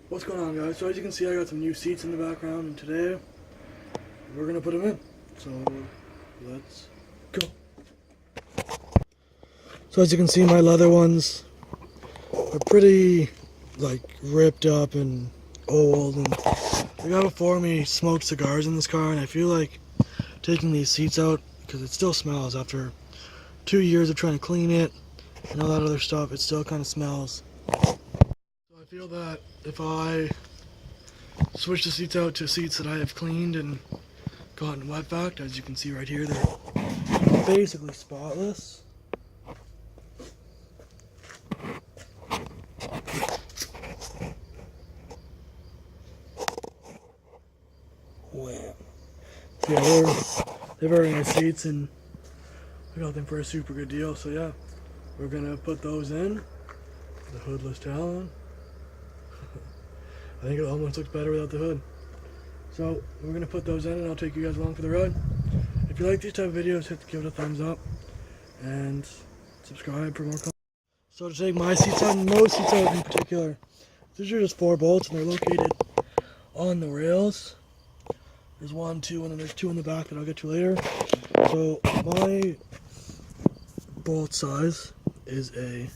What's going on, guys? So as you can see, I got some new seats in the background, and today we're gonna put them in. So let's go. So as you can see, my leather ones are pretty ripped up and old, and the guy before me smoked cigars in this car, and I feel like taking these seats out because it still smells after 2 years of trying to clean it and all that other stuff. It still kind of smells. So I feel that if I switch the seats out to seats that I have cleaned and gotten wet vac, as you can see right here, they're basically spotless. Wow. Yeah, they're very nice seats, and I got them for a super good deal. So yeah, we're gonna put those in. The hoodless Talon. I think it almost looks better without the hood. So we're gonna put those in, and I'll take you guys along for the ride. If you like these type of videos, give it a thumbs up and subscribe for more content. So to take my seats out, and those seats out in particular, these are just 4 bolts, and they're located on the rails. There's 1, 2, and then there's 2 in the back that I'll get to later. So my bolt size is a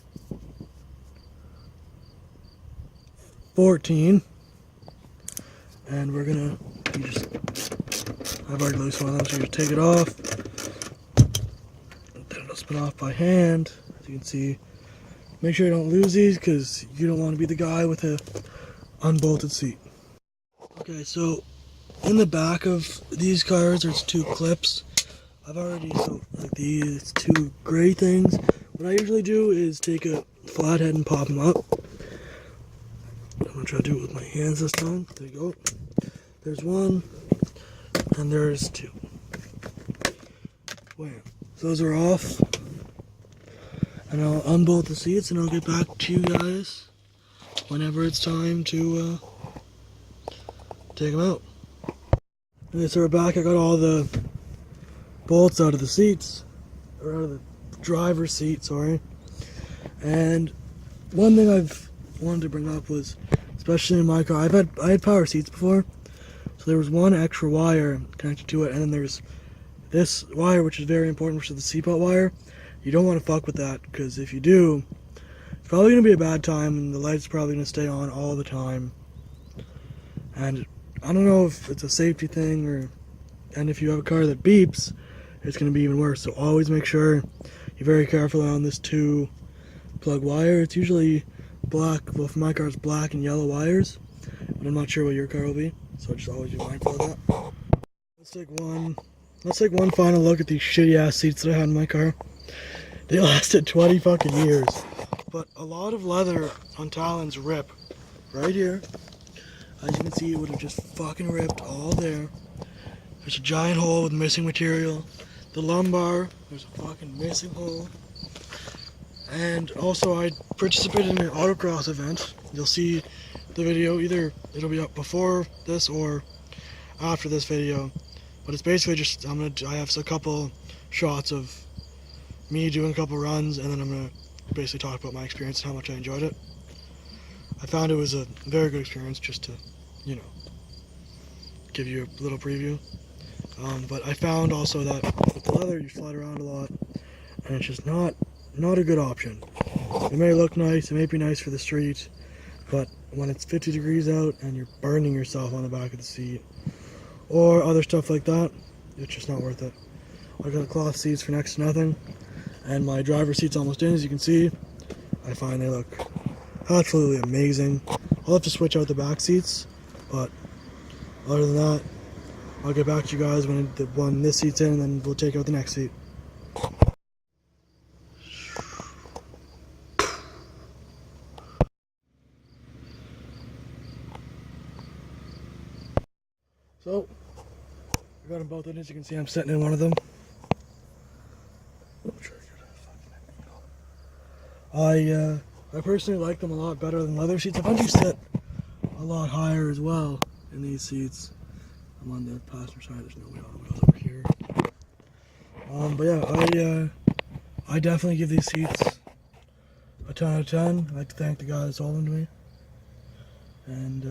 14, and we're gonna I've already loosened one of them, so you just take it off, and then it'll spin off by hand. As you can see, make sure you don't lose these because you don't want to be the guy with a unbolted seat. Okay, so in the back of these cars, there's 2 clips. I've already, these 2 gray things. What I usually do is take a flathead and pop them up. I'm gonna try to do it with my hands this time. There you go. There's 1, and there's 2. Wham. So those are off. And I'll unbolt the seats, and I'll get back to you guys whenever it's time to take them out. Okay, so we're back. I got all the bolts out of the seats, or out of the driver's seat, sorry. And one thing I've wanted to bring up was, especially in my car, I had power seats before, so there was 1 extra wire connected to it, and then there's this wire, which is very important, which is the seatbelt wire. You don't want to fuck with that, because if you do, it's probably going to be a bad time, and the light's probably going to stay on all the time. And I don't know if it's a safety thing, and if you have a car that beeps, it's going to be even worse. So always make sure you're very careful on this 2 plug wire. It's usually black. Well, for my car, it's black and yellow wires, but I'm not sure what your car will be. So just always be mindful of that. Let's take one final look at these shitty ass seats that I had in my car. They lasted 20 fucking years, but a lot of leather on Talons rip right here. As you can see, it would have just fucking ripped all there. There's a giant hole with missing material. The lumbar, there's a fucking missing hole. And also, I participated in an autocross event. You'll see the video, either it'll be up before this or after this video. But it's basically just, I have a couple shots of me doing a couple runs, and then I'm gonna basically talk about my experience and how much I enjoyed it. I found it was a very good experience, just to, give you a little preview. But I found also that with the leather, you slide around a lot, and it's just not a good option. It may look nice, it may be nice for the street, but when it's 50 degrees out and you're burning yourself on the back of the seat, or other stuff like that, it's just not worth it. I got cloth seats for next to nothing, and my driver's seat's almost in, as you can see. I find they look absolutely amazing. I'll have to switch out the back seats, but other than that, I'll get back to you guys when this seat's in, and then we'll take out the next seat. So, I got them both in. As you can see, I'm sitting in one of them. I personally like them a lot better than leather seats. I find you sit a lot higher as well in these seats. I'm on the passenger side. There's no wheel on the wheels over here. But yeah, I definitely give these seats a 10 out of 10. I'd like to thank the guy that sold them to me. And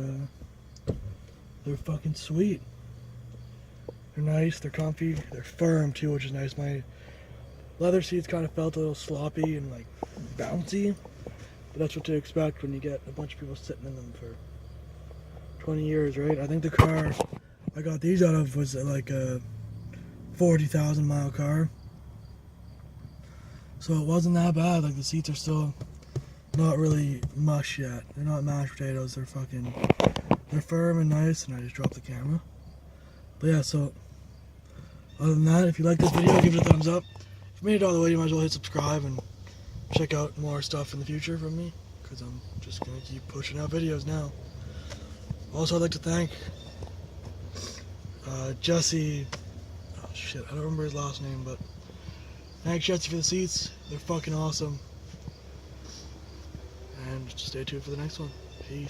they're fucking sweet. They're nice, they're comfy, they're firm too, which is nice. My leather seats kind of felt a little sloppy and like bouncy, but that's what to expect when you get a bunch of people sitting in them for 20 years, right? I think the car I got these out of was like a 40,000 mile car, so it wasn't that bad. Like the seats are still not really mush yet. They're not mashed potatoes. They're firm and nice. And I just dropped the camera. But yeah, so other than that, if you like this video, give it a thumbs up. If you made it all the way, you might as well hit subscribe and check out more stuff in the future from me, because I'm just gonna keep pushing out videos now. Also, I'd like to thank Jesse. Oh shit, I don't remember his last name, but thanks Jesse for the seats. They're fucking awesome. And just stay tuned for the next one. Peace.